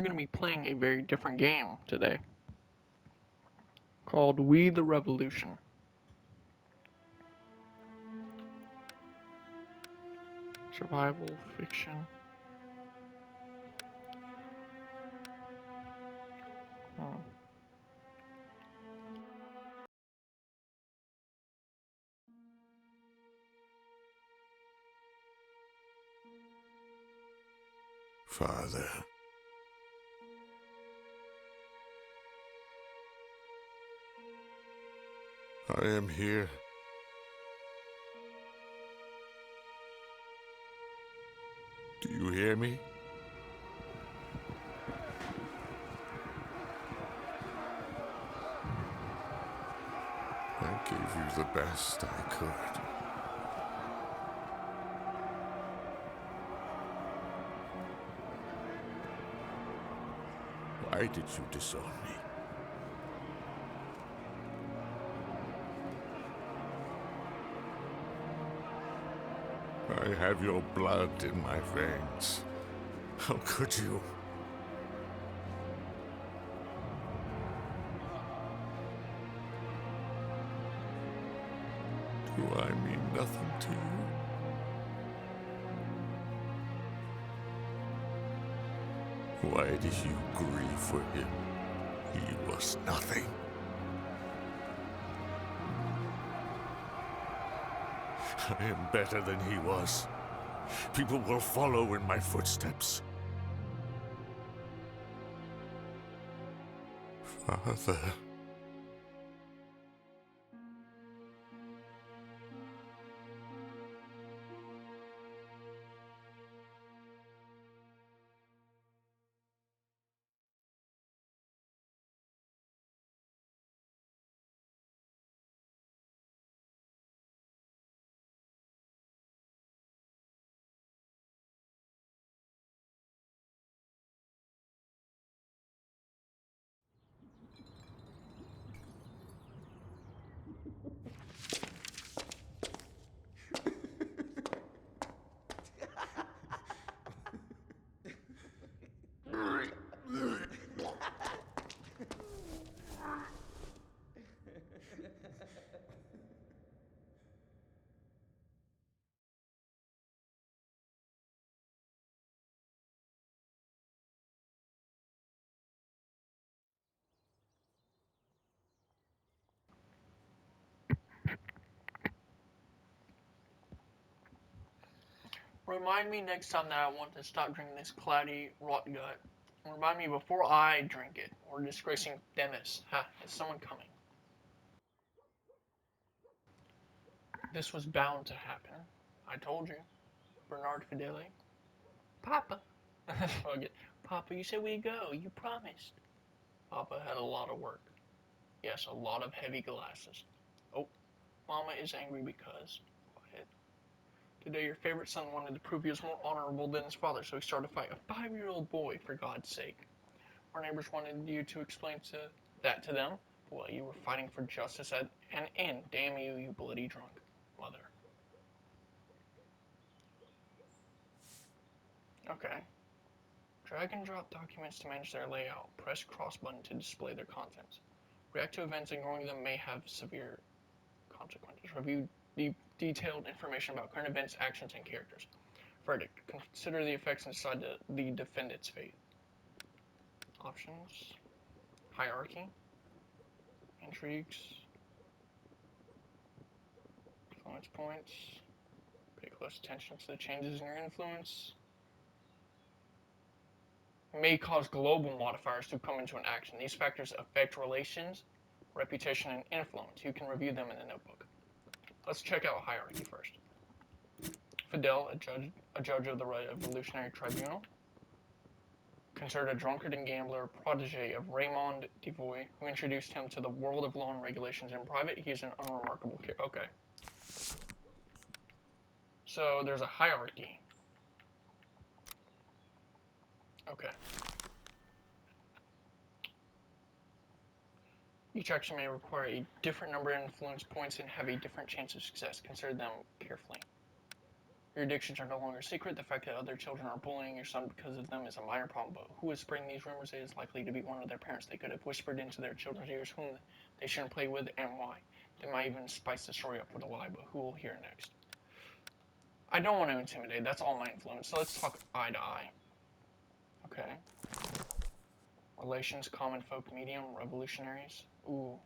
We're going to be playing a very different game today called We the Revolution. Survival fiction. Hmm. Father. I am here. Do you hear me? I gave you the best I could. Why did you disown me? I have your blood in my veins. How could you? Do I mean nothing to you? Why did you grieve for him? He was nothing. I am better than he was. People will follow in my footsteps. Father. Remind me next time that I want to stop drinking this cloudy rot gut. Remind me before I drink it. We're disgracing Dennis. Ha, is someone coming? This was bound to happen. I told you. Bernard Fidele. Papa. Fuck it. Papa, you said we'd go. You promised. Papa had a lot of work. Yes, a lot of heavy glasses. Oh, Mama is angry because. Quiet. Today, your favorite son wanted to prove he was more honorable than his father, so he started a fight. A 5-year-old boy, for God's sake. Our neighbors wanted you to explain that to them. Well, you were fighting for justice at an inn. Damn you, you bloody drunk mother. Okay. Drag and drop documents to manage their layout. Press cross button to display their contents. React to events, ignoring them may have severe consequences. Review detailed information about current events, actions, and characters. Verdict. Consider the effects and decide the defendant's fate. Options. Hierarchy. Intrigues. Influence points. Pay close attention to the changes in your influence. May cause global modifiers to come into an action. These factors affect relations, reputation, and influence. You can review them in the notebook. Let's check out hierarchy first. Fidel, a judge of the Revolutionary Tribunal, considered a drunkard and gambler, protege of Raymond Devoy, who introduced him to the world of law and regulations in private. He is an unremarkable character. Okay. So there's a hierarchy. Okay. Each action may require a different number of influence points and have a different chance of success. Consider them carefully. Your addictions are no longer a secret. The fact that other children are bullying your son because of them is a minor problem, but who is spreading these rumors is likely to be one of their parents. They could have whispered into their children's ears whom they shouldn't play with and why. They might even spice the story up with a lie, but who will hear next? I don't want to intimidate. That's all my influence. So let's talk eye to eye. Okay. Relations, common folk, medium, revolutionaries. Ooh.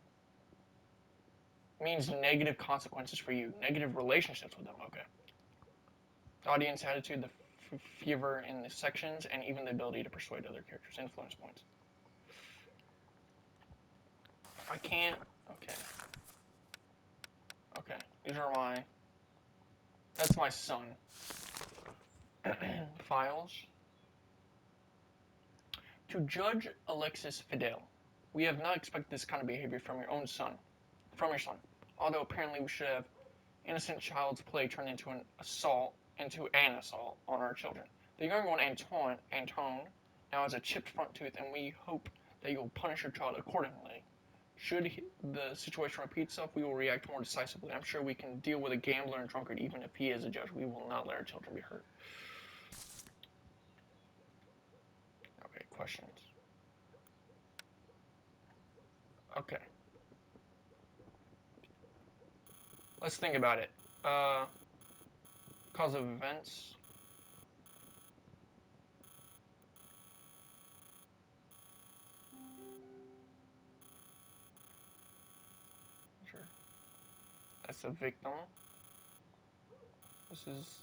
Means negative consequences for you. Negative relationships with them. Okay. The audience attitude, the fever in the sections, and even the ability to persuade other characters. Influence points. I can't. Okay. Okay. These are my. That's my son. Files. To Judge Alexis Fidel, we have not expected this kind of behavior from your own son. From your son. Although apparently we should have innocent child's play turned into an assault on our children. The younger one, Antone, now has a chipped front tooth, and we hope that you will punish your child accordingly. Should the situation repeat itself, we will react more decisively. I'm sure we can deal with a gambler and drunkard even if he is a judge. We will not let our children be hurt. Okay, questions. Okay. Let's think about it. Cause of events. Sure. That's the victim. This is...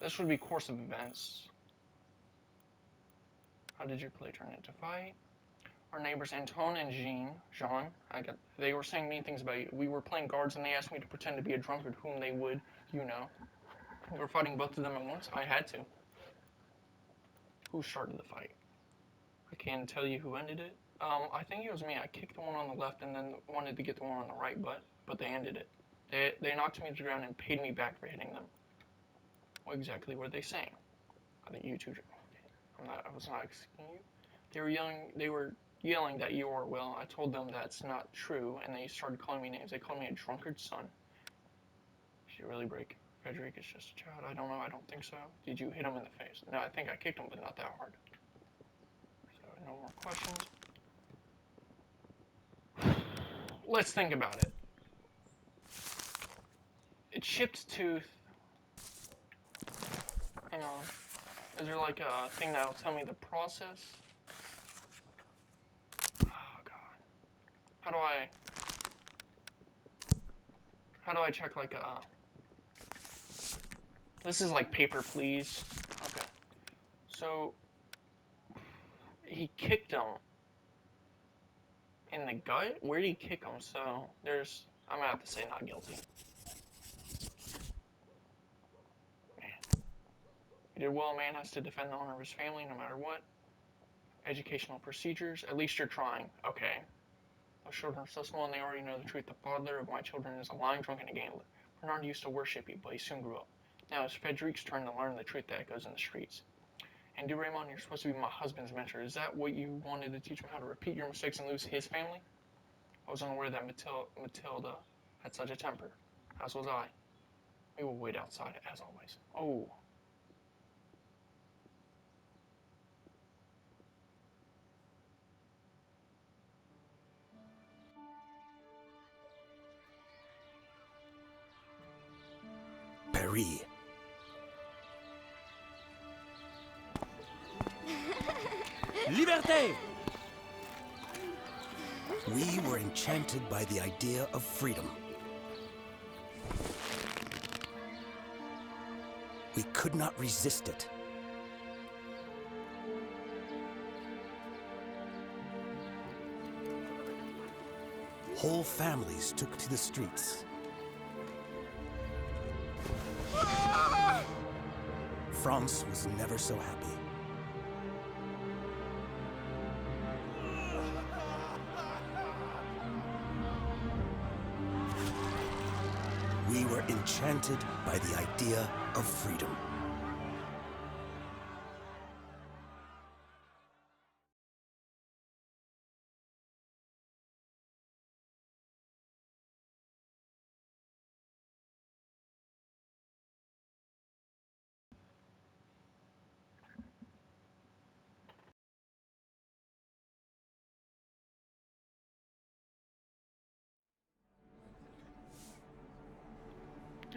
This would be course of events. How did your play turn into fight? Our neighbors Anton and Jean, they were saying mean things about you. We were playing guards and they asked me to pretend to be a drunkard whom they would, you know. We were fighting both of them at once. I had to. Who started the fight? I can't tell you who ended it. I think it was me. I kicked the one on the left and then wanted to get the one on the right, but they ended it. They knocked me to the ground and paid me back for hitting them. What exactly were they saying? I think you two... I was not asking you. They were yelling that you are well. I told them that's not true, and they started calling me names. They called me a drunkard son. Did you really break? Frederick is just a child. I don't know. I don't think so. Did you hit him in the face? No, I think I kicked him, but not that hard. So, no more questions. Let's think about it. It chipped tooth. Hang on. Is there like a thing that'll tell me the process? Oh god. How do I check like a... This is like paper, please. Okay. So he kicked him in the gut? Where did he kick him? So there's... I'm gonna have to say not guilty. Man. He did well. A man has to defend the honor of his family no matter what. Educational procedures. At least you're trying. Okay. Those children are so small and they already know the truth. The father of my children is a lying, drunk, and a gambler. Bernard used to worship you, but he soon grew up. Now it's Frederick's turn to learn the truth that goes in the streets. And Raymond, you're supposed to be my husband's mentor. Is that what you wanted to teach me, how to repeat your mistakes and lose his family? I was unaware that Matilda had such a temper, as was I. We will wait outside, as always. Oh. Paris. Liberté! We were enchanted by the idea of freedom. We could not resist it. Whole families took to the streets. France was never so happy. We were enchanted by the idea of freedom.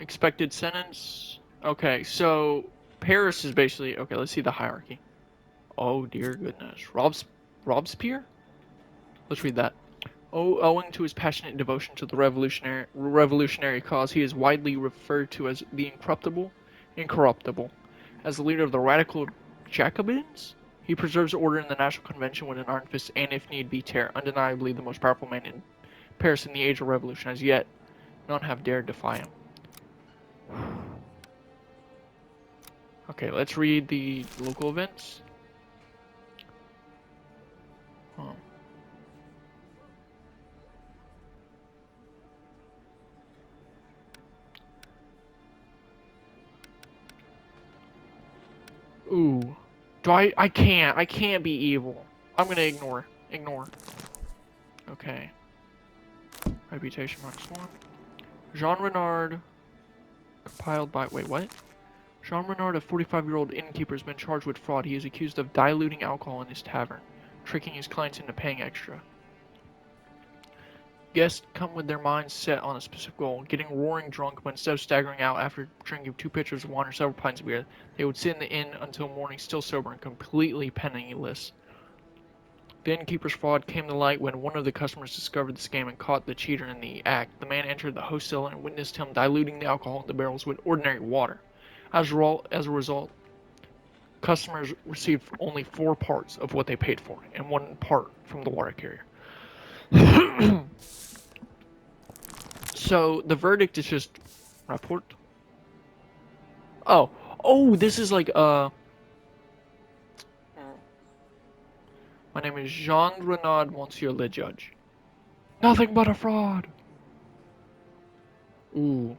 Expected sentence. Okay, so Paris is basically okay. Let's see the hierarchy. Oh dear goodness, Robespierre. Let's read that. Owing to his passionate devotion to the revolutionary cause, he is widely referred to as the incorruptible. As the leader of the radical Jacobins, he preserves order in the National Convention with an iron fist and, if need be, terror. Undeniably the most powerful man in Paris in the age of revolution. As yet, none have dared defy him. Okay, let's read the local events. Hmm. Ooh. I can't be evil. I'm gonna ignore. Ignore. Okay. Reputation marks 1. Jean Renard, compiled by, wait, what? Jean Renard, a 45-year-old innkeeper, has been charged with fraud. He is accused of diluting alcohol in his tavern, tricking his clients into paying extra. Guests come with their minds set on a specific goal, getting roaring drunk, but instead of staggering out after drinking 2 pitchers of wine or several pints of beer, they would sit in the inn until morning still sober and completely penniless. The innkeeper's fraud came to light when one of the customers discovered the scam and caught the cheater in the act. The man entered the host cellar and witnessed him diluting the alcohol in the barrels with ordinary water. As a result, customers received only 4 parts of what they paid for, and 1 part from the water carrier. So the verdict is just rapport. Oh, this is like my name is Jean Renard, Monsieur le Judge. Nothing but a fraud. Ooh.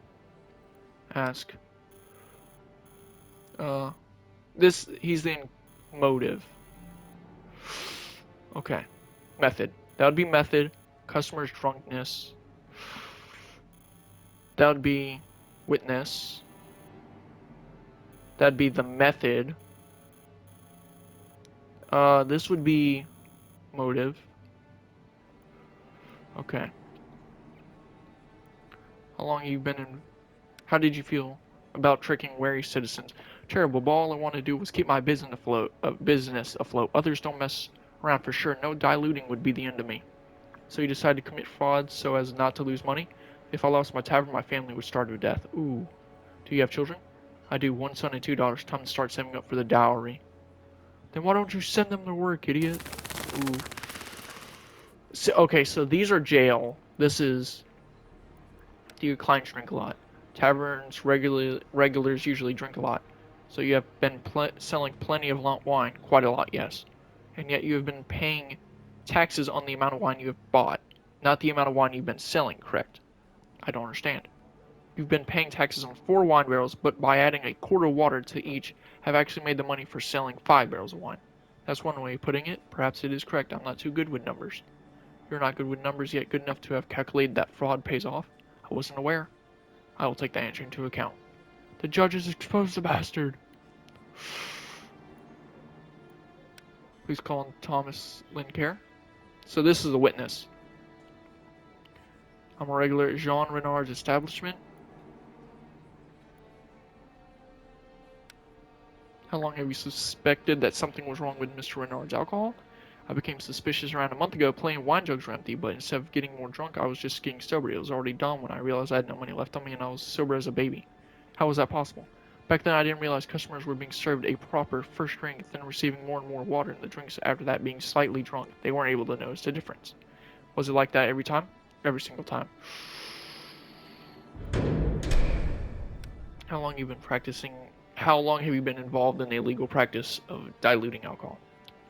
Ask. He's the motive. Okay. Method. That would be method. Customer's drunkenness. That would be witness. That'd be the method. This would be motive. Okay. How long have you been in... How did you feel about tricking wary citizens? Terrible, but all I wanted to do was keep my business afloat. Others don't mess around for sure. No diluting would be the end of me. So you decided to commit fraud so as not to lose money? If I lost my tavern, my family would starve to death. Ooh. Do you have children? I do. 1 son and 2 daughters. Time to start saving up for the dowry. Then why don't you send them to work, idiot? Ooh. So, okay, so these are jail. This is... Do your clients drink a lot? Taverns, regulars usually drink a lot. So you have been selling plenty of wine. Quite a lot, yes. And yet you have been paying taxes on the amount of wine you have bought, not the amount of wine you've been selling, correct? I don't understand. You've been paying taxes on 4 wine barrels, but by adding a quart of water to each, have actually made the money for selling 5 barrels of wine. That's one way of putting it. Perhaps it is correct. I'm not too good with numbers. You're not good with numbers, yet good enough to have calculated that fraud pays off. I wasn't aware. I will take that answer into account. The judge has exposed the bastard. Please call on Thomas Lincare. So this is a witness. I'm a regular at Jean Renard's establishment. How long have you suspected that something was wrong with Mr. Renard's alcohol? I became suspicious around a month ago. Plain wine jugs were empty, but instead of getting more drunk, I was just getting sober. It was already dawn when I realized I had no money left on me and I was sober as a baby. How was that possible? Back then I didn't realize customers were being served a proper first drink, then receiving more and more water in the drinks after that being slightly drunk. They weren't able to notice the difference. Was it like that every time? Every single time. How long have you been practicing? How long have you been involved in the illegal practice of diluting alcohol?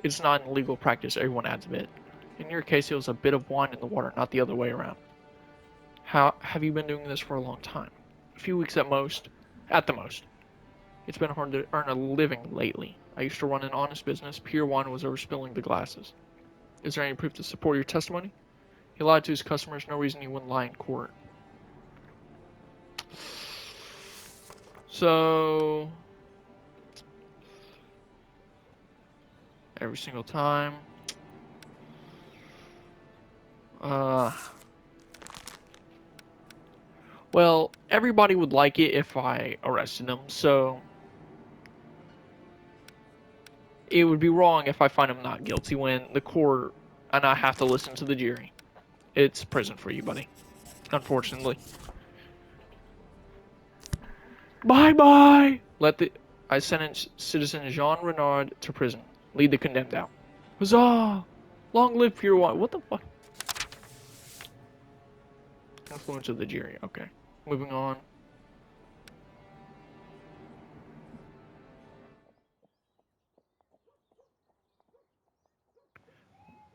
It's not an illegal practice, everyone adds a bit. In your case, it was a bit of wine in the water, not the other way around. How have you been doing this for a long time? A few weeks at the most. It's been hard to earn a living lately. I used to run an honest business. Pure wine was overspilling the glasses. Is there any proof to support your testimony? He lied to his customers. No reason he wouldn't lie in court. So... every single time. Well, everybody would like it if I arrested him, so it would be wrong if I find him not guilty when the court and I have to listen to the jury. It's prison for you, buddy. Unfortunately. Bye-bye! I sentence citizen Jean Renard to prison. Lead the condemned out. Huzzah! Long live pure water. What the fuck? Influence of the jury. Okay. Moving on.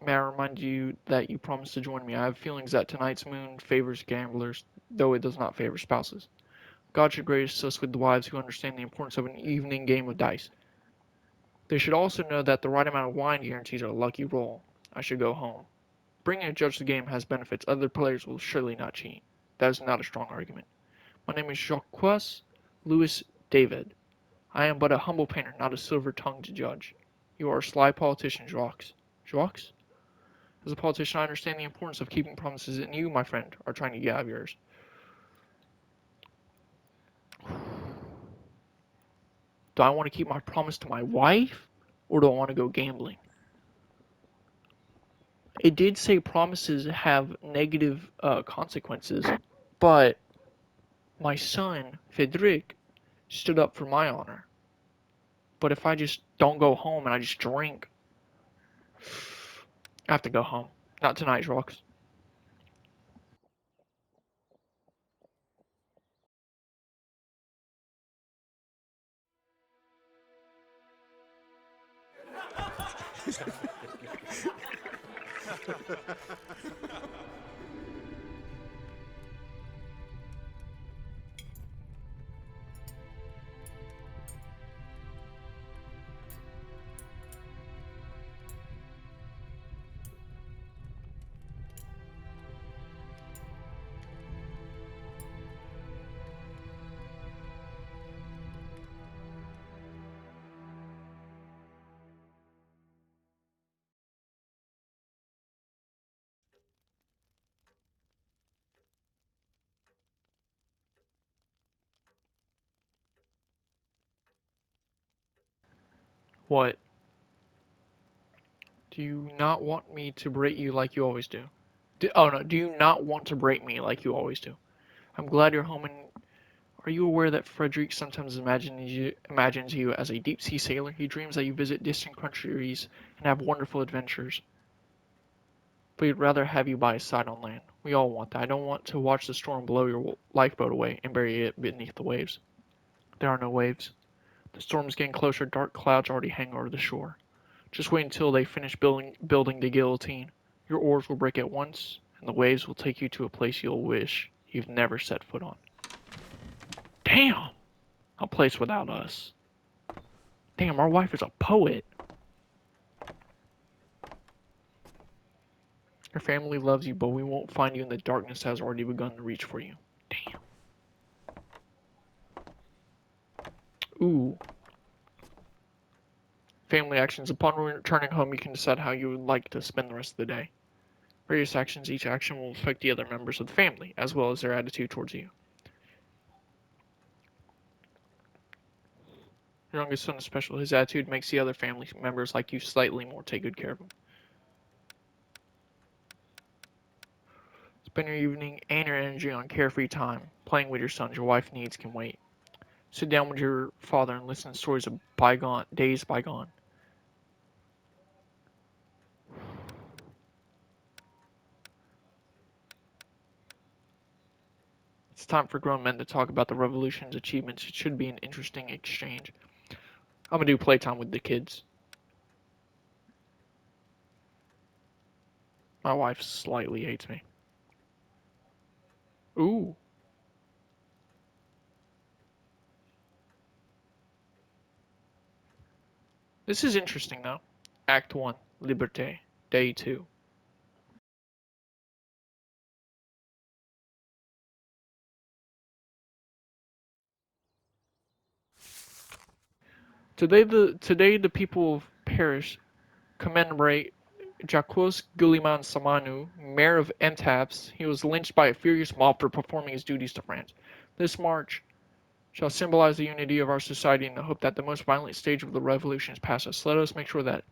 May I remind you that you promised to join me? I have feelings that tonight's moon favors gamblers, though it does not favor spouses. God should grace us with wives who understand the importance of an evening game of dice. They should also know that the right amount of wine guarantees a lucky roll. I should go home. Bringing a judge to the game has benefits. Other players will surely not cheat. That is not a strong argument. My name is Jacques Louis David. I am but a humble painter, not a silver-tongued judge. You are a sly politician, Jacques. Jacques? As a politician, I understand the importance of keeping promises, and you, my friend, are trying to get out of yours. Do I want to keep my promise to my wife, or do I want to go gambling? It did say promises have negative consequences, but my son, Frederic, stood up for my honor. But if I just don't go home and I just drink, I have to go home. Not tonight, Rox. What? Do you not want me to berate you like you always do? Oh no, do you not want to berate me like you always do? I'm glad you're home, and are you aware that Frederick sometimes imagines you as a deep sea sailor? He dreams that you visit distant countries and have wonderful adventures, but he'd rather have you by his side on land. We all want that. I don't want to watch the storm blow your lifeboat away and bury it beneath the waves. There are no waves. The storm is getting closer. Dark clouds already hang over the shore. Just wait until they finish building the guillotine. Your oars will break at once, and the waves will take you to a place you'll wish you've never set foot on. Damn! A place without us. Damn, our wife is a poet. Your family loves you, but we won't find you in the darkness that has already begun to reach for you. Damn. Ooh. Family actions. Upon returning home, you can decide how you would like to spend the rest of the day. Various actions. Each action will affect the other members of the family, as well as their attitude towards you. Your youngest son is special. His attitude makes the other family members like you slightly more take good care of him. Spend your evening and your energy on carefree time, playing with your sons. Your wife needs can wait. Sit down with your father and listen to stories of days bygone. It's time for grown men to talk about the revolution's achievements. It should be an interesting exchange. I'm gonna do playtime with the kids. My wife slightly hates me. Ooh. This is interesting though. Act 1, Liberté, Day 2. Today the people of Paris commemorate Jacques Guliman Samanu, mayor of Entabs, he was lynched by a furious mob for performing his duties to France. This march shall symbolize the unity of our society in the hope that the most violent stage of the revolution is past us. Let us make sure that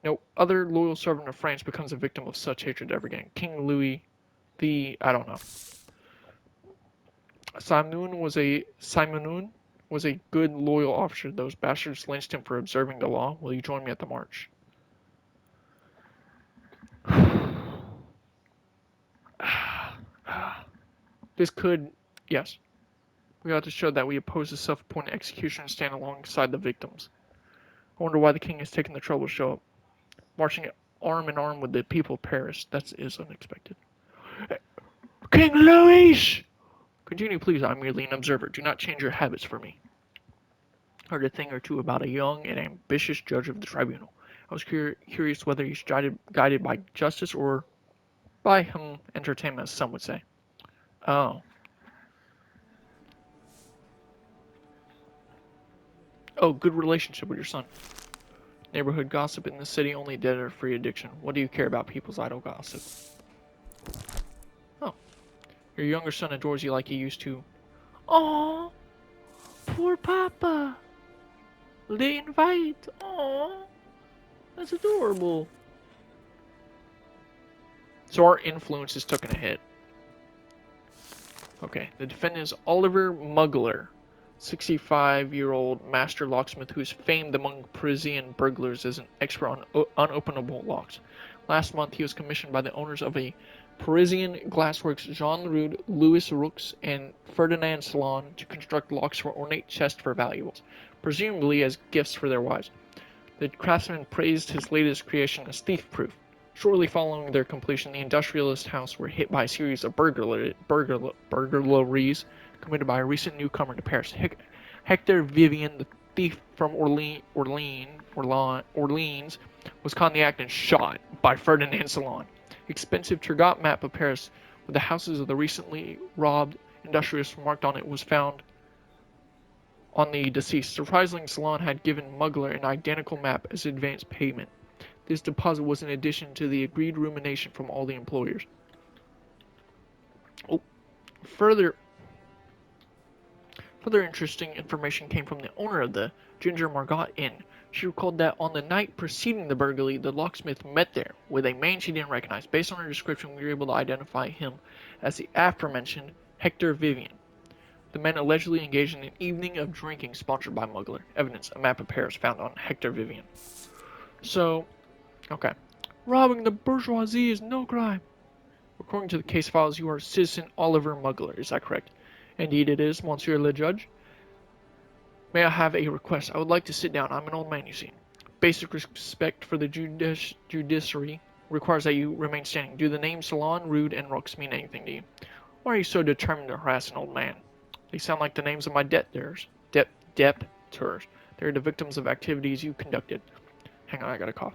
no other loyal servant of France becomes a victim of such hatred ever again. King Louis I don't know. Simonoun was a good, loyal officer. Those bastards lynched him for observing the law. Will you join me at the march? This could, yes. We ought to show that we oppose the self-appointed execution and stand alongside the victims. I wonder why the king has taken the trouble to show up. Marching arm in arm with the people of Paris. That is unexpected. King Louis! Continue, please. I'm merely an observer. Do not change your habits for me. I heard a thing or two about a young and ambitious judge of the tribunal. I was curious whether he's guided by justice or by entertainment, as some would say. Oh. Oh, good relationship with your son. Neighborhood gossip in the city, only dead or free addiction. What do you care about people's idle gossip? Oh. Your younger son adores you like he used to. Aww. Poor Papa. They invite. Aww. That's adorable. So our influence is taking a hit. Okay, the defendant is Oliver Mugler, 65-year-old master locksmith who is famed among Parisian burglars as an expert on unopenable locks. Last month, he was commissioned by the owners of a Parisian glassworks Jean Rude, Louis Roux, and Ferdinand Salon to construct locks for ornate chests for valuables, presumably as gifts for their wives. The craftsman praised his latest creation as thief-proof. Shortly following their completion, the industrialist's house were hit by a series of burglaries committed by a recent newcomer to Paris. Hector Vivian, the thief from Orleans, was caught in the act and shot by Ferdinand Salon. Expensive Turgot map of Paris with the houses of the recently robbed industrialists marked on it was found on the deceased. Surprisingly, Salon had given Mugler an identical map as advance payment. This deposit was in addition to the agreed rumination from all the employers. Oh, further interesting information came from the owner of the Ginger Margot Inn. She recalled that on the night preceding the burglary, the locksmith met there with a man she didn't recognize. Based on her description, we were able to identify him as the aforementioned Hector Vivian. The men allegedly engaged in an evening of drinking sponsored by Mugler. Evidence, a map of Paris found on Hector Vivian. So, okay. Robbing the bourgeoisie is no crime. According to the case files, you are citizen Oliver Mugler. Is that correct? Indeed it is, Monsieur le Judge. May I have a request? I would like to sit down. I'm an old man, you see. Basic respect for the judiciary requires that you remain standing. Do the names Salon, Rude, and Roux mean anything to you? Why are you so determined to harass an old man? They sound like the names of my debtors. Debtors. They're the victims of activities you conducted. Hang on, I got a cough.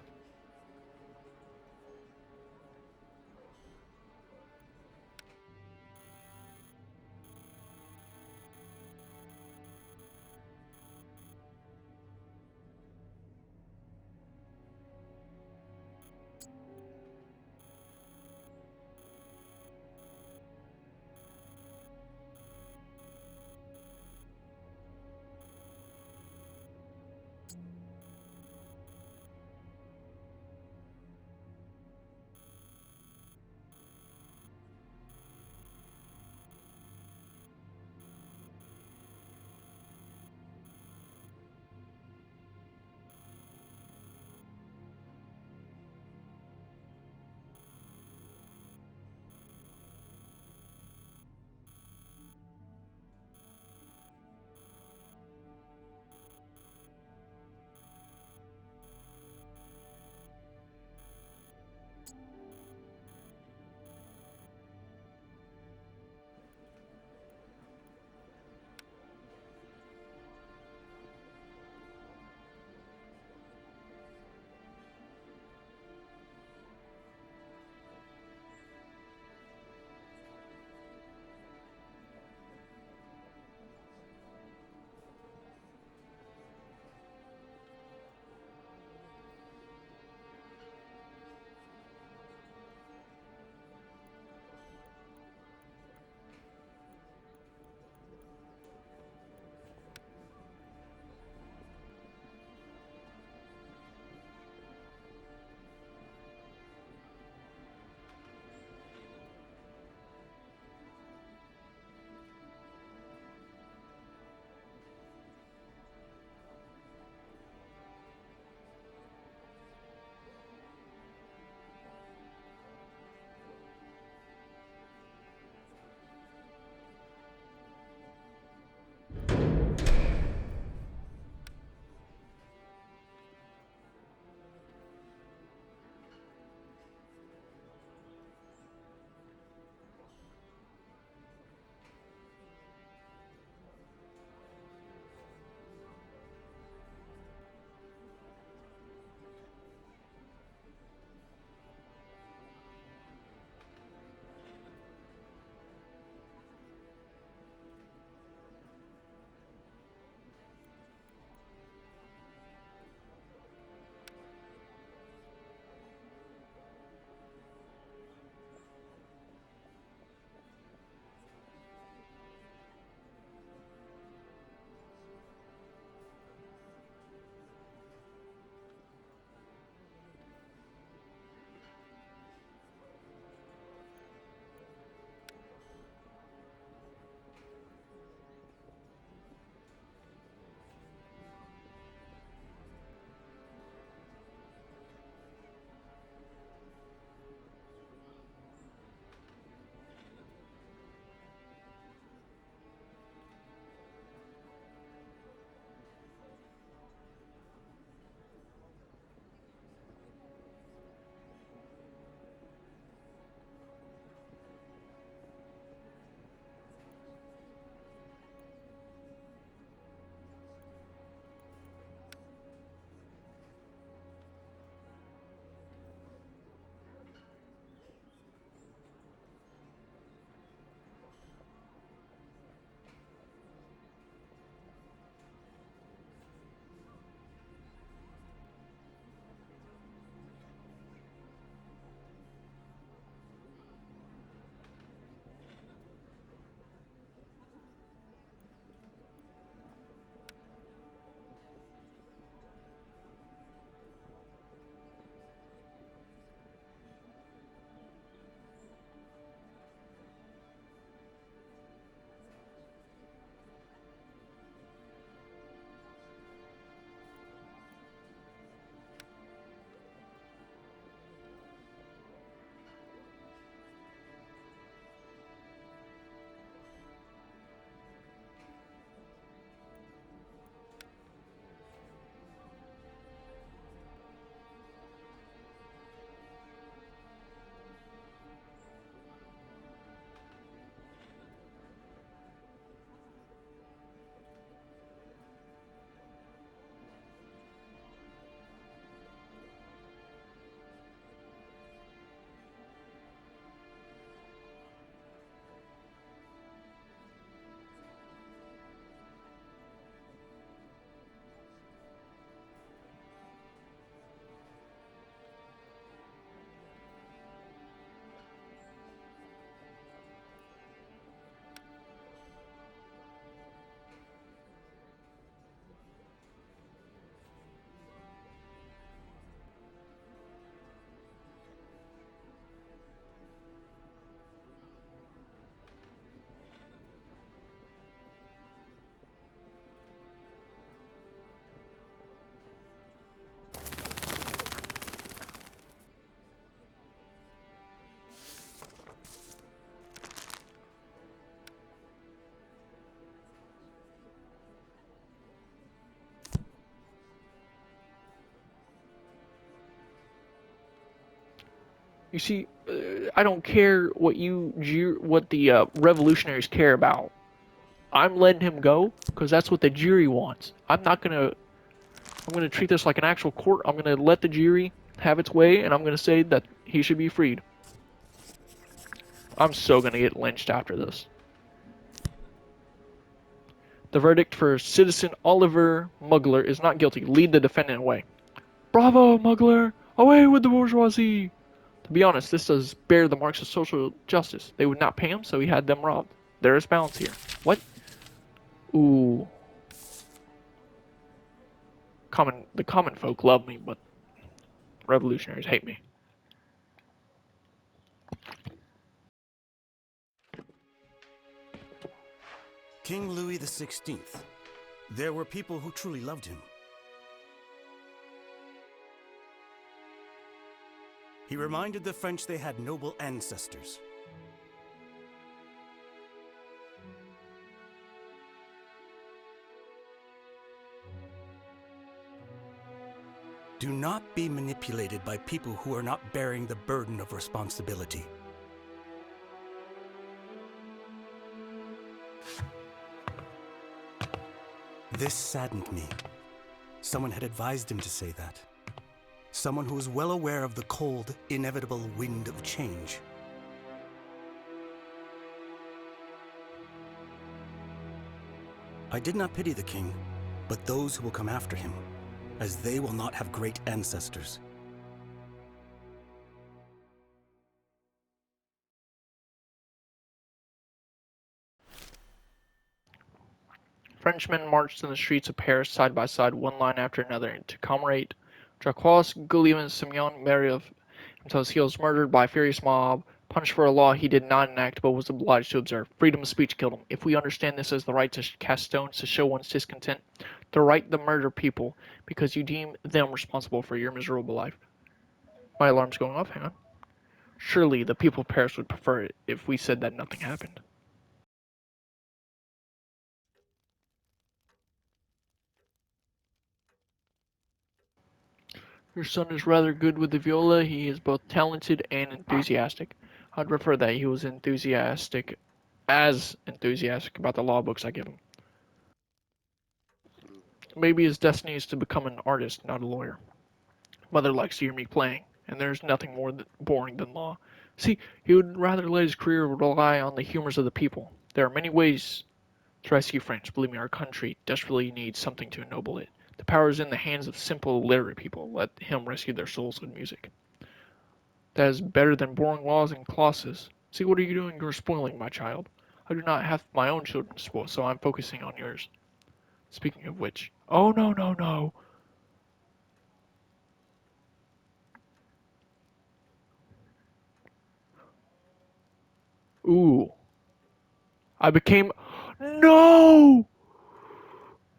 You see, I don't care what the revolutionaries care about. I'm letting him go because that's what the jury wants. I'm gonna treat this like an actual court. I'm gonna let the jury have its way, and I'm gonna say that he should be freed. I'm so gonna get lynched after this. The verdict for Citizen Oliver Mugler is not guilty. Lead the defendant away. Bravo, Mugler! Away with the bourgeoisie! To be honest, this does bear the marks of social justice. They would not pay him, so he had them robbed. There is balance here. What? Ooh. The common folk love me, but revolutionaries hate me. King Louis XVI. There were people who truly loved him. He reminded the French they had noble ancestors. Do not be manipulated by people who are not bearing the burden of responsibility. This saddened me. Someone had advised him to say that. Someone who was well aware of the cold, inevitable wind of change. I did not pity the king, but those who will come after him, as they will not have great ancestors. Frenchmen marched in the streets of Paris side by side, one line after another, to commemorate Jacques Guillaume Simeon Mariev until he was murdered by a furious mob, punished for a law he did not enact but was obliged to observe. Freedom of speech killed him. If we understand this as the right to cast stones to show one's discontent, the right to murder people because you deem them responsible for your miserable life. My alarm's going off, hang on. Surely the people of Paris would prefer it if we said that nothing happened. Your son is rather good with the viola. He is both talented and enthusiastic. I'd prefer that he was enthusiastic about the law books I give him. Maybe his destiny is to become an artist, not a lawyer. Mother likes to hear me playing, and there's nothing more boring than law. See, he would rather let his career rely on the humors of the people. There are many ways to rescue France. Believe me, our country desperately needs something to ennoble it. The power is in the hands of simple, literate people. Let him rescue their souls with music. That is better than boring laws and clauses. See, what are you doing? You're spoiling my child. I do not have my own children to spoil, so I'm focusing on yours. Speaking of which... Oh, no, no, no. Ooh. I became... No!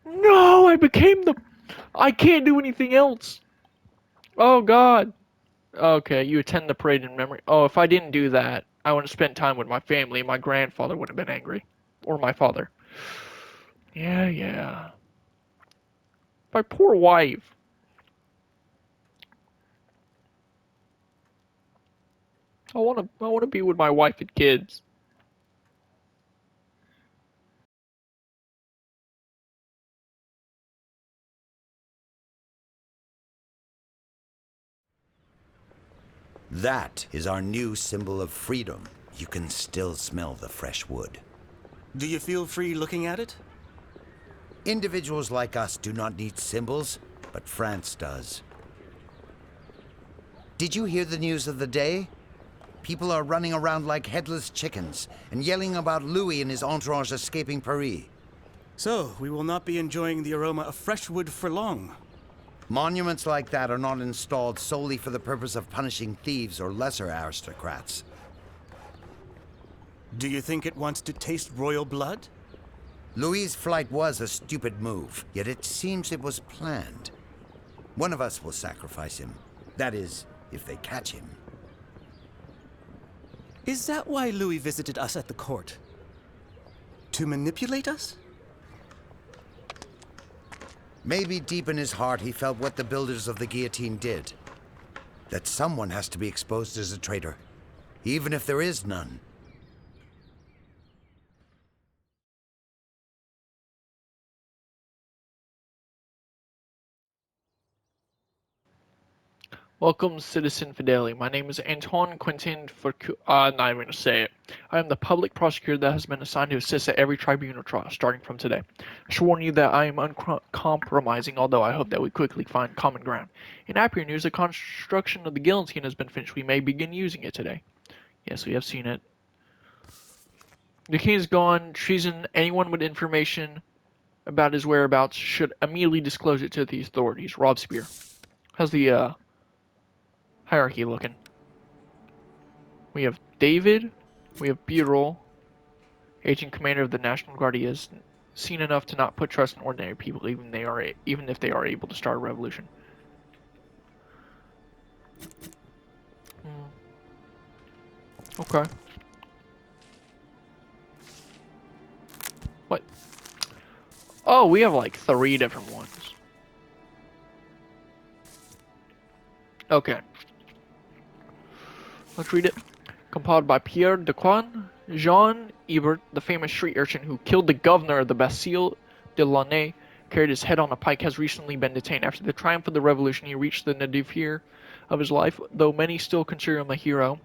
No, I became the... I can't do anything else. Oh, God. Okay, you attend the parade in memory. Oh, if I didn't do that, I would have spent time with my family. My grandfather would have been angry. Or my father. Yeah, yeah. My poor wife. I wanna be with my wife and kids. That is our new symbol of freedom. You can still smell the fresh wood. Do you feel free looking at it? Individuals like us do not need symbols, but France does. Did you hear the news of the day? People are running around like headless chickens and yelling about Louis and his entourage escaping Paris. So, we will not be enjoying the aroma of fresh wood for long. Monuments like that are not installed solely for the purpose of punishing thieves or lesser aristocrats. Do you think it wants to taste royal blood? Louis's flight was a stupid move, yet it seems it was planned. One of us will sacrifice him. That is, if they catch him. Is that why Louis visited us at the court? To manipulate us? Maybe deep in his heart he felt what the builders of the guillotine did. that someone has to be exposed as a traitor, even if there is none. Welcome, Citizen Fidelity. My name is Antoine Quentin Foucault. Not even going to say it. I am the public prosecutor that has been assigned to assist at every tribunal trial, starting from today. I should warn you that I am uncompromising, although I hope that we quickly find common ground. In happier news, the construction of the guillotine has been finished. We may begin using it today. Yes, we have seen it. The king is gone. Treason. Anyone with information about his whereabouts should immediately disclose it to the authorities. Robespierre. How's the, hierarchy looking? We have David, we have Birol, agent commander of the National Guard. He is seen enough to not put trust in ordinary people, even if they are able to start a revolution. Okay. What? Oh, we have like 3 different ones. Okay. Let's read it. Compiled by Pierre Decoin, Jean Hebert, the famous street urchin who killed the governor of the Bastille de Launay, carried his head on a pike, has recently been detained. After the triumph of the revolution, he reached the nadir of his life. Though many still consider him a hero,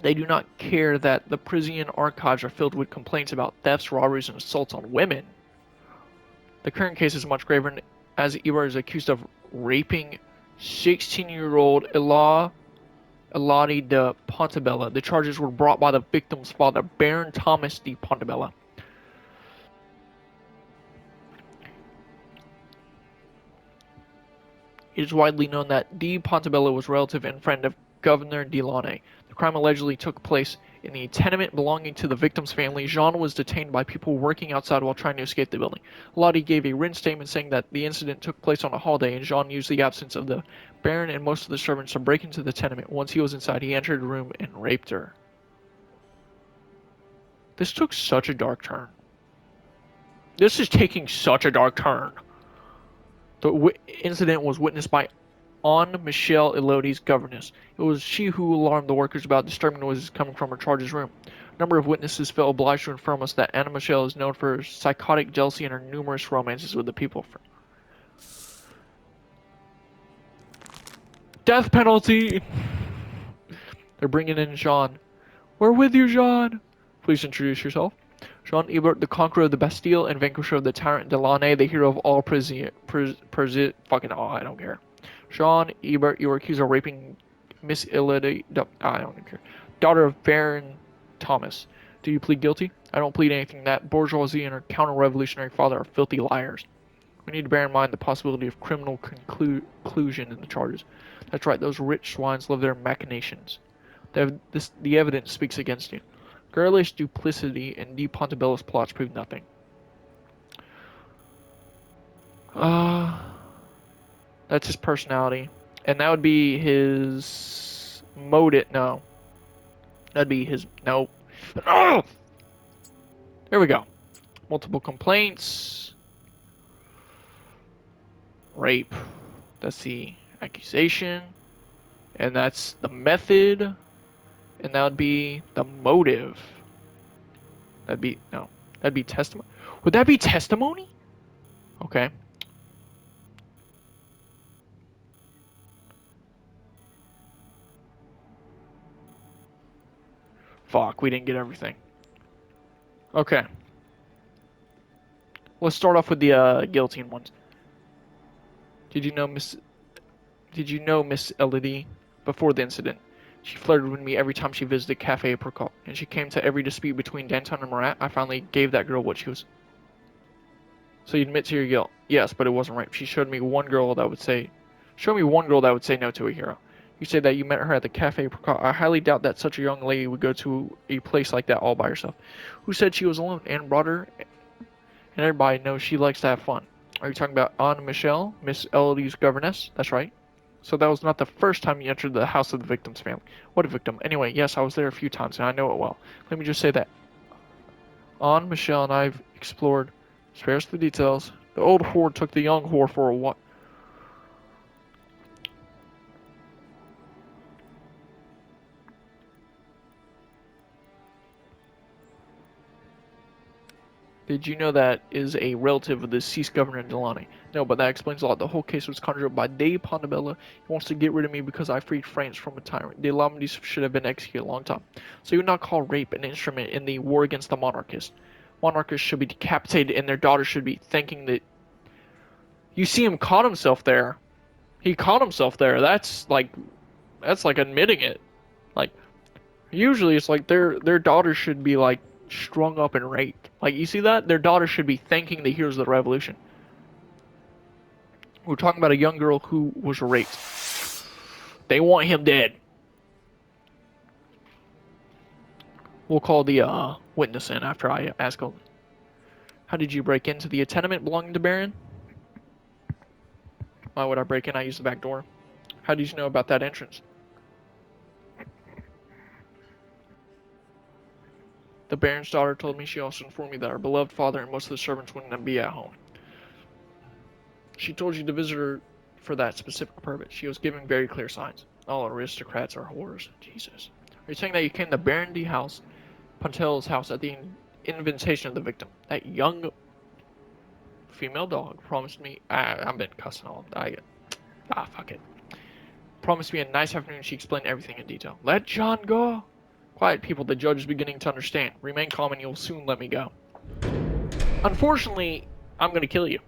they do not care that the Parisian archives are filled with complaints about thefts, robberies, and assaults on women. The current case is much graver, as Hebert is accused of raping 16-year-old Elodie de Pontebella. The charges were brought by the victim's father, Baron Thomas de Pontebella. It is widely known that de Pontebella was relative and friend of Governor de Launay. The crime allegedly took place in the tenement belonging to the victim's family. Jean was detained by people working outside while trying to escape the building. Elodie gave a written statement saying that the incident took place on a holiday, and Jean used the absence of the Baron and most of the servants to break into the tenement. Once he was inside, he entered the room and raped her. This took such a dark turn. This is taking such a dark turn. The incident was witnessed by Anne Michelle Elodie's governess. It was she who alarmed the workers about disturbing noises coming from her charge's room. A number of witnesses felt obliged to inform us that Anne Michelle is known for her psychotic jealousy and her numerous romances with the people. Death penalty! They're bringing in Jean. We're with you, Jean! Please introduce yourself. Jean Hebert, the conqueror of the Bastille and vanquisher of the tyrant de Launay, the hero of all fucking I don't care. Jean Hebert, you were accused of raping Miss Elodie, I don't care, daughter of Baron Thomas. Do you plead guilty? I don't plead anything. That bourgeoisie and her counter-revolutionary father are filthy liars. We need to bear in mind the possibility of criminal conclusion in the charges. That's right, those rich swines love their machinations. The evidence speaks against you. Girlish duplicity and de Pontebella's plots prove nothing. That's his personality. And that would be his motive. No. That'd be his. No. Oh! There we go. Multiple complaints. Rape. That's the accusation. And that's the method. And that would be the motive. That'd be. No. That'd be testimony. Would that be testimony? Okay. Fuck, we didn't get everything. Okay. Let's start off with the guillotine ones. Did you know Miss Elodie before the incident? She flirted with me every time she visited Cafe Apricot, and she came to every dispute between Danton and Marat. I finally gave that girl what she was. So you admit to your guilt? Yes, but it wasn't rape. She showed me one girl that would say no to a hero. You say that you met her at the Cafe Apricot. I highly doubt that such a young lady would go to a place like that all by herself. Who said she was alone? Anne brought her, and everybody knows she likes to have fun. Are you talking about Anne Michelle, Miss Elodie's governess? That's right. So that was not the first time you entered the house of the victim's family. What a victim. Anyway, yes, I was there a few times, and I know it well. Let me just say that Anne Michelle and I have explored. Spare us the details. The old whore took the young whore for a walk. Did you know that is a relative of the deceased Governor Delani? No, but that explains a lot. The whole case was conjured up by Dave Pondabella. He wants to get rid of me because I freed France from a tyrant. The Lamedis should have been executed a long time. So you would not call rape an instrument in the war against the monarchists. Monarchists should be decapitated and their daughters should be thanking that... You see him caught himself there. He caught himself there. That's like admitting it. Like, usually it's like their daughters should be like strung up and raped. Like, you see that? Their daughters should be thanking the heroes of the revolution. We're talking about a young girl who was raped. They want him dead. We'll call the witness in after I ask him. How did you break into the tenement belonging to Baron? Why would I break in? I used the back door. How did you know about that entrance? The Baron's daughter told me. She also informed me that our beloved father and most of the servants wouldn't be at home. She told you to visit her for that specific purpose. She was giving very clear signs. All aristocrats are whores. Jesus. Are you saying that you came to Baron D. House, Pontel's house, at the invitation of the victim? That young female dog promised me... I've been cussing all. Fuck it. Promised me a nice afternoon. She explained everything in detail. Let John go. Quiet, people. The judge is beginning to understand. Remain calm and you'll soon let me go. Unfortunately, I'm going to kill you.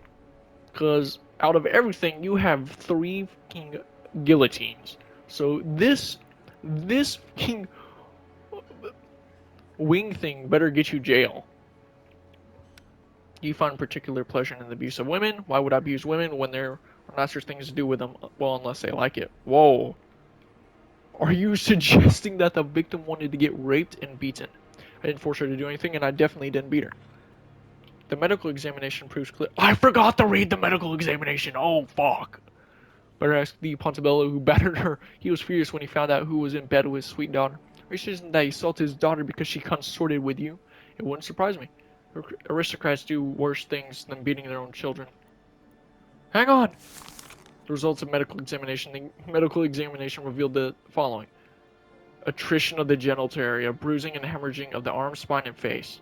Because out of everything, you have 3 fucking guillotines. So this fucking wing thing better get you jail. You find particular pleasure in the abuse of women. Why would I abuse women when there are nicer things to do with them? Well, unless they like it. Whoa. Are you suggesting that the victim wanted to get raped and beaten? I didn't force her to do anything, and I definitely didn't beat her. The medical examination proves clear. I forgot to read the medical examination. Oh, fuck. Better ask the Pontabello who battered her. He was furious when he found out who was in bed with his sweet daughter. Are you suggesting that he assaulted his daughter because she consorted with you? It wouldn't surprise me. Aristocrats do worse things than beating their own children. Hang on! The results of medical examination. The medical examination revealed the following. Attrition of the genital area, bruising and hemorrhaging of the arm, spine, and face.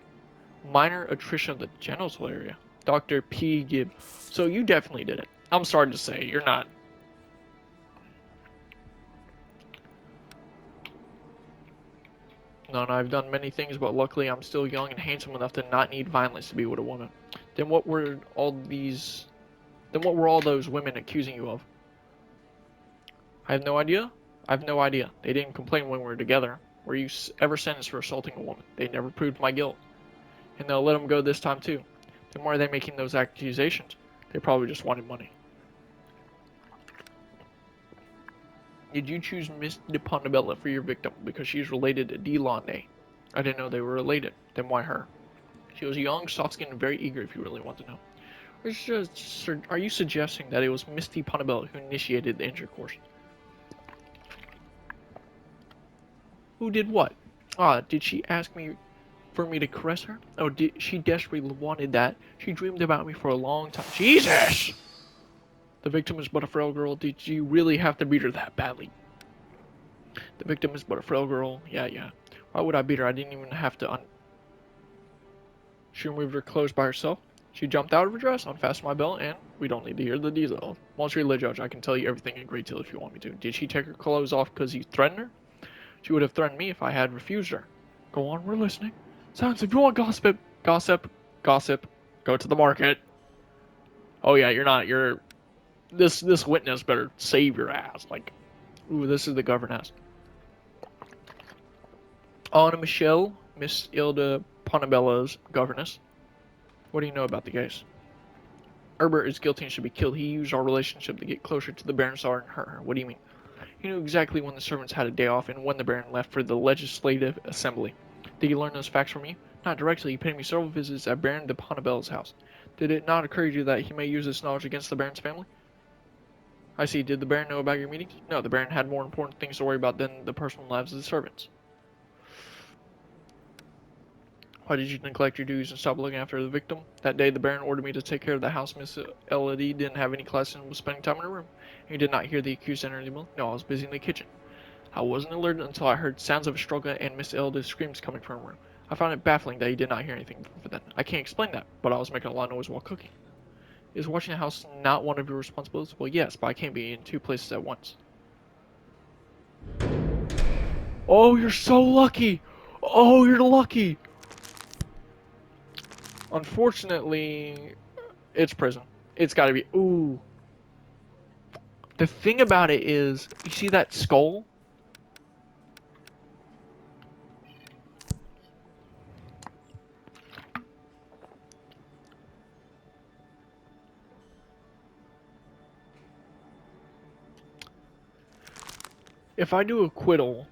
Minor attrition of the genital area. Dr. P. Gibb. So you definitely did it. I'm sorry to say, you're not. No, I've done many things, but luckily I'm still young and handsome enough to not need violence to be with a woman. Then what were all those women accusing you of? I have no idea. They didn't complain when we were together. Were you ever sentenced for assaulting a woman? They never proved my guilt. And they'll let him go this time too. Then why are they making those accusations? They probably just wanted money. Did you choose Miss de Pondabella for your victim because she's related to Delande? I didn't know they were related. Then why her? She was young, soft-skinned, and very eager if you really want to know. Are you suggesting that it was Miss de Pondabella who initiated the intercourse? Who did what? Did she ask me for me to caress her? Oh, did she desperately wanted that? She dreamed about me for a long time. Jesus! The victim is but a frail girl. Did you really have to beat her that badly? The victim is but a frail girl. Yeah. Why would I beat her? I didn't even have to She removed her clothes by herself. She jumped out of her dress, unfastened my belt, and we don't need to hear the details. Once you're the judge, I can tell you everything in great detail if you want me to. Did she take her clothes off because you threatened her? She would have threatened me if I had refused her. Go on, we're listening. Sounds if you want gossip, go to the market. Oh yeah, you're this witness better save your ass. Like, ooh, this is the governess. Anna Michelle, Miss Ilda Pontabella's governess. What do you know about the case? Herbert is guilty and should be killed. He used our relationship to get closer to the Baron's daughter and hurt her. What do you mean? He knew exactly when the servants had a day off and when the Baron left for the Legislative Assembly. Did he learn those facts from you? Not directly. He paid me several visits at Baron de Pontabella's house. Did it not occur to you that he may use this knowledge against the Baron's family? I see. Did the Baron know about your meetings? No, the Baron had more important things to worry about than the personal lives of the servants. Why did you neglect your duties and stop looking after the victim? That day, the Baron ordered me to take care of the house. Miss Elodie didn't have any class and was spending time in her room. He did not hear the accused enter the room. No, I was busy in the kitchen. I wasn't alerted until I heard sounds of a struggle and Miss Elodie's screams coming from her room. I found it baffling that he did not hear anything before then. I can't explain that, but I was making a lot of noise while cooking. Is watching the house not one of your responsibilities? Well, yes, but I can't be in two places at once. Oh, you're so lucky! Oh, you're lucky! Unfortunately, it's prison. It's gotta be. Ooh. The thing about it is, you see that skull? If I do acquittal,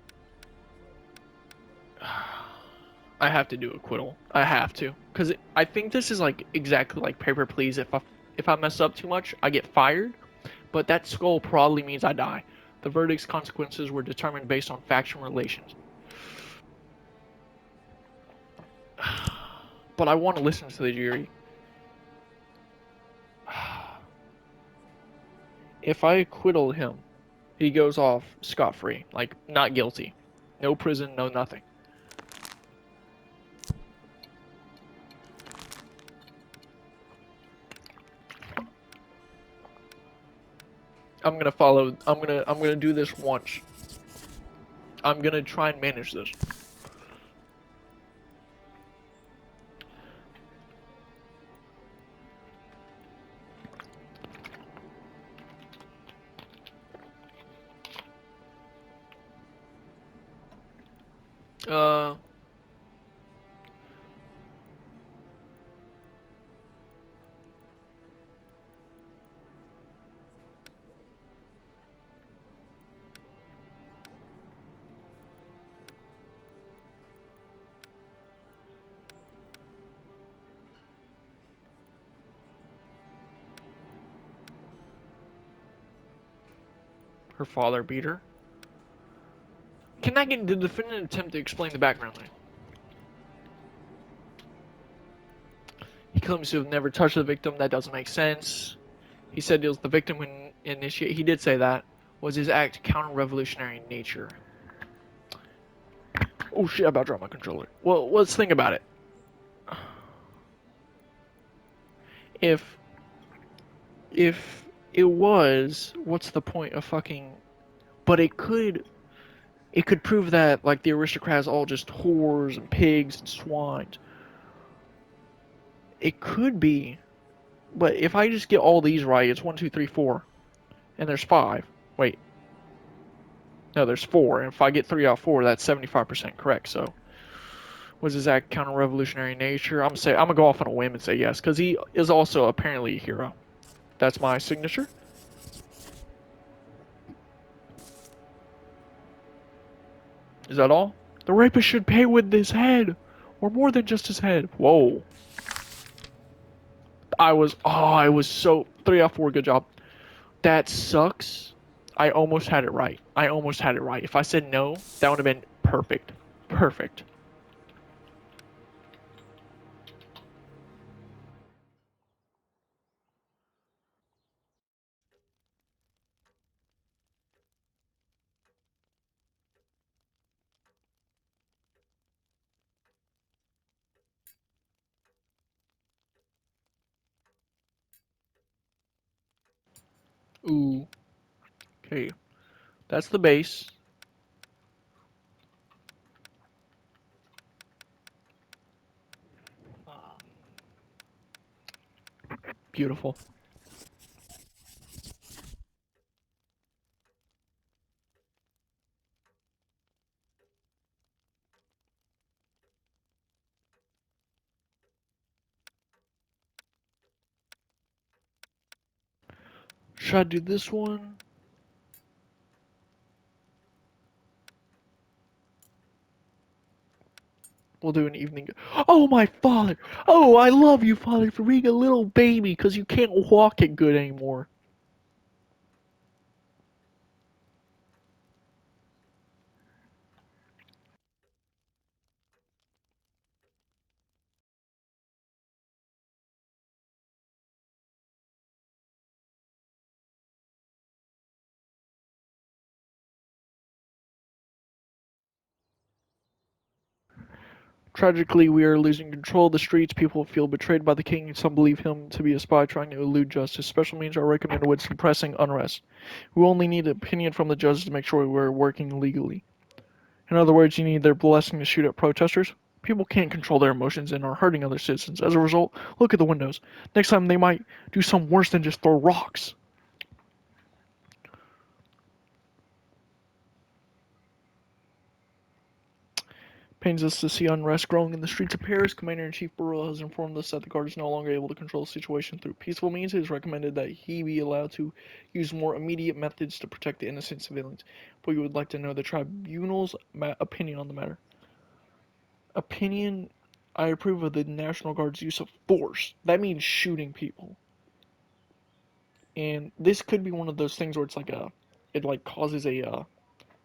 I have to do acquittal. I have to, because I think this is like exactly like Paper Please. If I mess up too much, I get fired. But that skull probably means I die. The verdict's consequences were determined based on faction relations. But I want to listen to the jury. If I acquittal him, he goes off scot-free, like not guilty. No prison, no nothing. I'm gonna do this once. I'm gonna try and manage this. Uh her father beat her. Can I get the defendant attempt to explain the background there? He claims to have never touched the victim. That doesn't make sense. He said it was the victim who initiated. He did say that. Was his act counter-revolutionary in nature? Oh shit! I about dropped my controller. Well, let's think about it. If it was, what's the point of fucking? But it could prove that like the aristocrats all just whores and pigs and swines. It could be, but if I just get all these right, it's 1, 2, 3, 4, and there's 5. Wait, no, there's 4, and if I get 3 out of 4, that's 75% correct. So, was his act counter-revolutionary in nature? I'm gonna go off on a whim and say yes, because he is also apparently a hero. That's my signature. Is that all? The rapist should pay with his head, or more than just his head. Whoa. I was so 3 out of 4. Good job. That sucks. I almost had it right. I almost had it right. If I said no, that would have been perfect. Perfect. Ooh. Okay. That's the base. Beautiful. Should I do this one? We'll do an evening. Oh, my father! Oh, I love you, father, for being a little baby because you can't walk it good anymore. Tragically, we are losing control of the streets. People feel betrayed by the king, and some believe him to be a spy trying to elude justice. Special means are recommended when suppressing unrest. We only need an opinion from the judges to make sure we're working legally. In other words, you need their blessing to shoot at protesters. People can't control their emotions and are hurting other citizens. As a result, look at the windows. Next time they might do something worse than just throw rocks. Pains us to see unrest growing in the streets of Paris. Commander-in-Chief Burrell has informed us that the guard is no longer able to control the situation through peaceful means. It is recommended that he be allowed to use more immediate methods to protect the innocent civilians. But we would like to know the tribunal's opinion on the matter. Opinion: I approve of the National Guard's use of force. That means shooting people. And this could be one of those things where it's like it causes a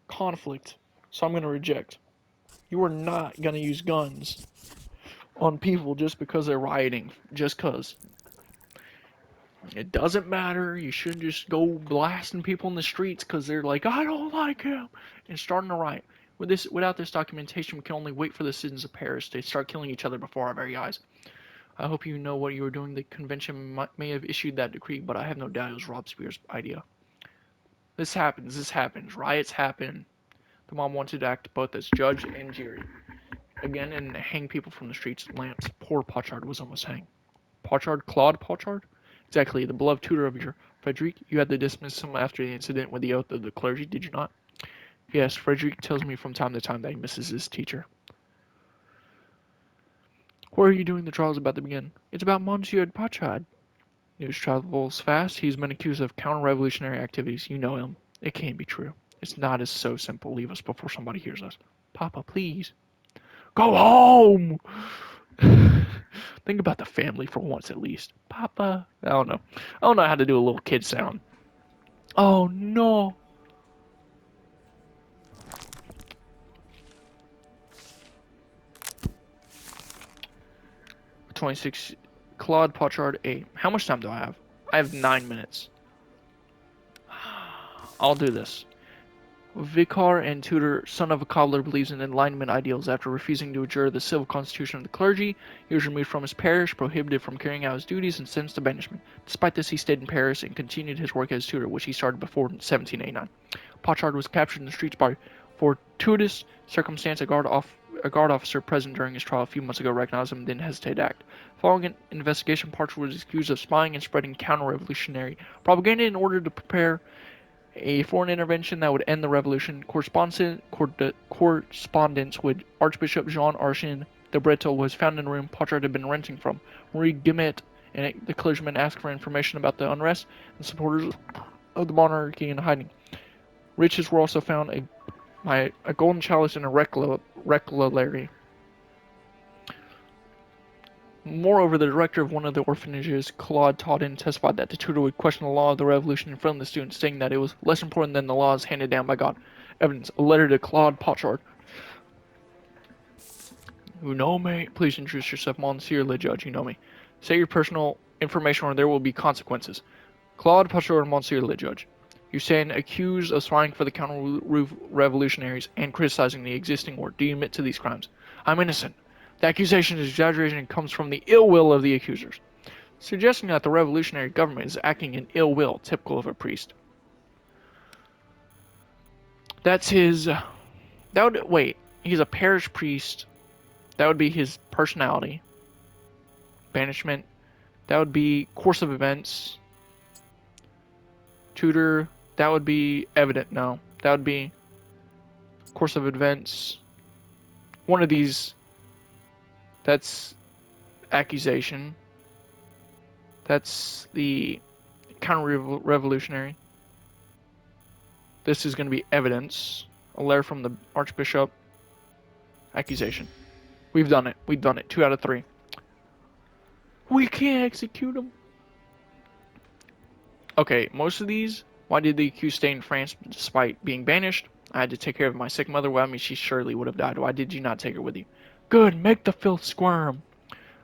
conflict. So I'm gonna reject. You are not gonna use guns on people just because they're rioting. Just cause. It doesn't matter. You shouldn't just go blasting people in the streets because they're like, I don't like him, and starting a riot. Without this documentation, we can only wait for the citizens of Paris to start killing each other before our very eyes. I hope you know what you were doing. The convention may have issued that decree, but I have no doubt it was Robespierre's idea. This happens. Riots happen. The mob wanted to act both as judge and jury. Again, and hang people from the streets. Lance, poor Pochard was almost hanged. Claude Pochard? Exactly, the beloved tutor of your Frederic. You had to dismiss him after the incident with the oath of the clergy, did you not? Yes, Frederic tells me from time to time that he misses his teacher. Where are you doing? The trial's about to begin. It's about Monsieur Pochard. News travels fast. He's been accused of counter-revolutionary activities. You know him. It can't be true. It's not as so simple. Leave us before somebody hears us. Papa, please. Go home! Think about the family for once at least. Papa. I don't know how to do a little kid sound. Oh no. 26. Claude Pochard 8. How much time do I have? I have 9 minutes. I'll do this. Vicar and tutor, son of a cobbler, believes in Enlightenment ideals. After refusing to adjure the civil constitution of the clergy, he was removed from his parish, prohibited from carrying out his duties, and sentenced to banishment. Despite this, he stayed in Paris and continued his work as tutor, which he started before 1789. Pochard was captured in the streets by fortuitous circumstance. A guard officer present during his trial a few months ago recognized him and didn't hesitate to act. Following an investigation, Pochard was accused of spying and spreading counter-revolutionary propaganda in order to prepare a foreign intervention that would end the revolution. Correspondence with Archbishop Jean-Archin de Breteau was found in a room Pochard had been renting from. Marie Guillemette and the clergyman asked for information about the unrest and supporters of the monarchy in hiding. Riches were also found, a golden chalice and a reliquary. Moreover, the director of one of the orphanages, Claude Taudin, testified that the tutor would question the law of the revolution in front of the students, saying that it was less important than the laws handed down by God. Evidence: a letter to Claude Pochard. You know me. Please introduce yourself, Monsieur le Judge. You know me. Say your personal information or there will be consequences. Claude Pochard, Monsieur le Judge. You stand accused of spying for the counter-revolutionaries and criticizing the existing order. Do you admit to these crimes? I'm innocent. The accusation is exaggeration and comes from the ill will of the accusers, suggesting that the revolutionary government is acting in ill will, typical of a priest. That's his... Wait, he's a parish priest. That would be his personality. Banishment. That would be course of events. Tutor. That would be evident. No. That would be course of events. One of these... That's accusation. That's the counter-revolutionary. This is going to be evidence. A letter from the Archbishop. Accusation. We've done it. 2 out of 3. We can't execute them. Okay, most of these. Why did the accused stay in France despite being banished? I had to take care of my sick mother. Well, I mean, she surely would have died. Why did you not take her with you? Good, make the filth squirm.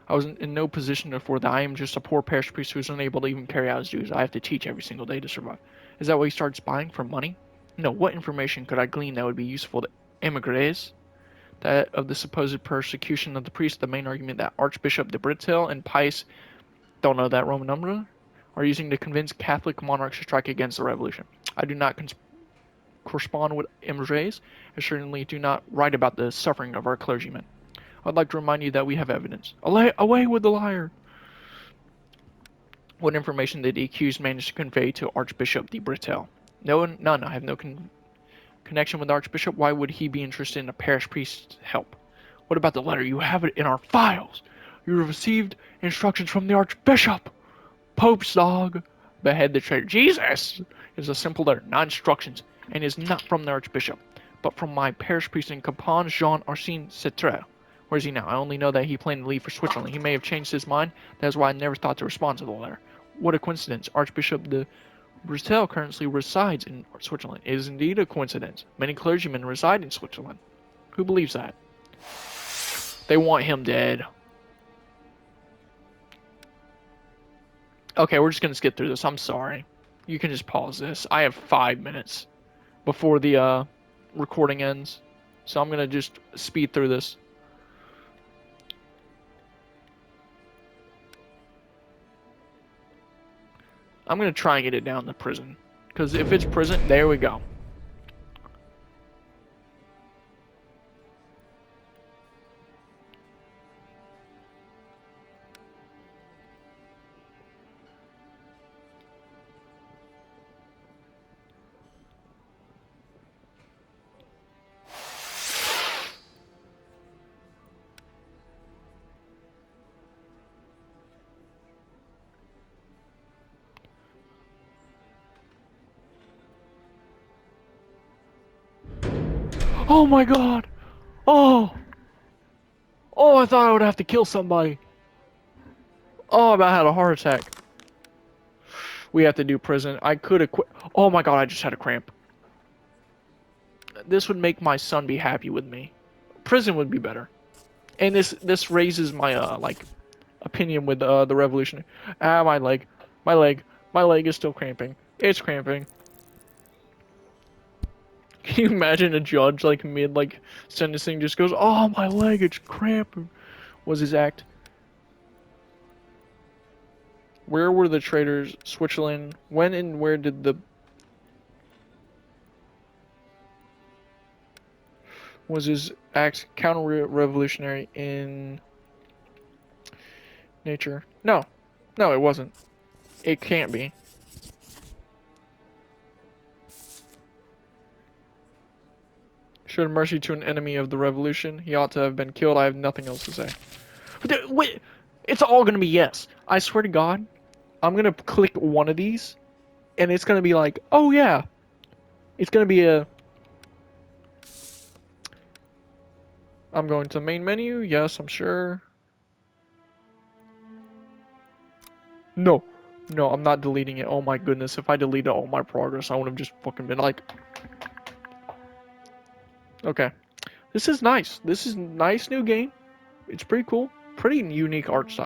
I was in no position to afford that. I am just a poor parish priest who is unable to even carry out his duties. I have to teach every single day to survive. Is that why you started spying for money? No, what information could I glean that would be useful to emigres? that of the supposed persecution of the priests, the main argument that Archbishop de Breteuil and Pius, don't know that Roman number, are using to convince Catholic monarchs to strike against the revolution. I do not correspond with Imres, and certainly do not write about the suffering of our clergymen. I'd like to remind you that we have evidence. Away with the liar! What information did the accused manage to convey to Archbishop de Breteuil? None. I have no connection with the Archbishop. Why would he be interested in a parish priest's help? What about the letter? You have it in our files. You received instructions from the Archbishop. Pope's dog. Behead the traitor. Jesus! Is a simple letter, not instructions, and is not from the Archbishop, but from my parish priest in Capon, Jean Arsene Cetrel. Where is he now? I only know that he planned to leave for Switzerland. He may have changed his mind. That is why I never thought to respond to the letter. What a coincidence. Archbishop de Breteuil currently resides in Switzerland. It is indeed a coincidence. Many clergymen reside in Switzerland. Who believes that? They want him dead. Okay, we're just going to skip through this. I'm sorry. You can just pause this. I have 5 minutes before the recording ends. So I'm going to just speed through this. I'm going to try and get it down to prison. Because if it's prison, there we go. Oh my god! Oh! Oh, I thought I would have to kill somebody. Oh, I about had a heart attack. We have to do prison. I could have quit. Oh my god, I just had a cramp. This would make my son be happy with me. Prison would be better. And this raises my like opinion with the revolutionary. Ah, my leg. My leg is still cramping. It's cramping. Can you imagine a judge like mid like sentencing just goes, "Oh, my leg, it's cramping." Was his act? Where were the traitors? Switzerland. When and where did the was his act counter-revolutionary in nature? No, it wasn't. It can't be. Showed mercy to an enemy of the revolution. He ought to have been killed. I have nothing else to say. Wait, it's all gonna be yes. I swear to God, I'm gonna click one of these, and it's gonna be like, oh yeah. It's gonna be a. I'm going to main menu. Yes, I'm sure. No, I'm not deleting it. Oh my goodness, if I deleted all my progress, I would have just fucking been like. Okay. This is nice. This is a nice new game. It's pretty cool. Pretty unique art style.